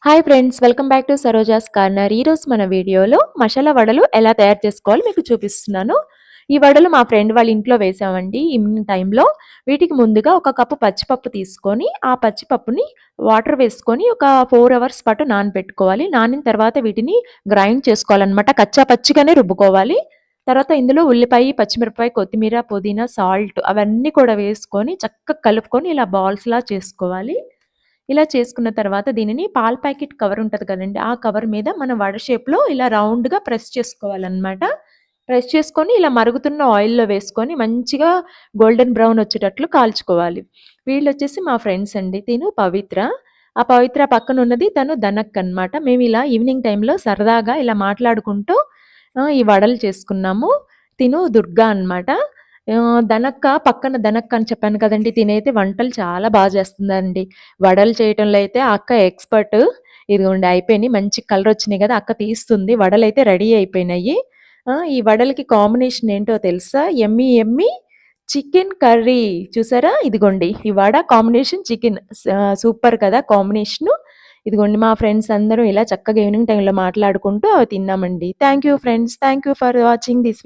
Hi friends, welcome back to Saroja's corner. ఈరోజు మన వీడియోలో మసాలా వడలు ఎలా తయారు చేసుకోవాలో మీకు చూపిస్తున్నాను. ఈ వడలు మా ఫ్రెండ్ వాళ్ళ ఇంట్లో వేసామండి ఈవినింగ్ టైంలో. వీటికి ముందుగా ఒక కప్పు పచ్చిపప్పు తీసుకొని, ఆ పచ్చిపప్పుని వాటర్ వేసుకొని ఒక 4 అవర్స్ పాటు నానబెట్టుకోవాలి. నానిన తర్వాత వీటిని గ్రైండ్ చేసుకోవాలన్నమాట. కచ్చా పచ్చిగానే రుబ్బుకోవాలి. తర్వాత ఇందులో ఉల్లిపాయ, పచ్చిమిరపకాయ, కొత్తిమీర, పుదీనా, సాల్ట్ అవన్నీ కూడా వేసుకొని చక్కగా కలుపుకొని ఇలా బాల్స్‌లా చేసుకోవాలి. ఇలా చేసుకున్న తర్వాత దీనిని పాల ప్యాకెట్ కవర్ ఉంటది కదండీ! ఆ కవర్ మీద మనం వడ షేప్‌లో ఇలా రౌండ్‌గా ప్రెస్ చేసుకోవాలనమాట. ప్రెస్ చేసుకొని ఇలా మరుగుతున్న ఆయిల్‌లో వేసుకొని మంచిగా గోల్డెన్ బ్రౌన్ వచ్చేటట్లు కాల్చుకోవాలి. వీళ్ళొచ్చేసి మా ఫ్రెండ్స్ అండి. తిను పవిత్ర. ఆ పవిత్ర పక్కనున్నది తను ధనక్ అనమాట. మేమిలా ఈవినింగ్ టైమ్‌లో సరదాగా ఇలా మాట్లాడుకుంటూ ఈ వడలు చేసుకున్నాము. తిను దుర్గా అనమాట. ధనక్క పక్కన ధనక్క అని చెప్పాను కదండీ! తినైతే వంటలు చాలా చేస్తుందండి. వడలు చేయటంలో అయితే ఆ అక్క ఎక్స్‌పర్ట్. ఇదిగోండి అయిపోయినియి. మంచి కలరొచ్చినియి గదా! అక్క తీస్తుంది. వడలైతే రెడీ అయిపోయినయి. ఈ వడలకి కాంబినేషన్ ఏంటో తెలుసా? యమ్మీ యమ్మీ చికెన్ కర్రీ చూసారా? ఇదిగోండి ఈ వడ కాంబినేషన్ చికెన్. సూపర్ కదా కాంబినేషను. ఇదిగోండి మా ఫ్రెండ్స్ అందరం ఇలా చక్కగా ఈవినింగ్ టైమ్‌లో మాట్లాడుకుంటూ అవి తిన్నామండి. Thank you friends. Thank you for watching this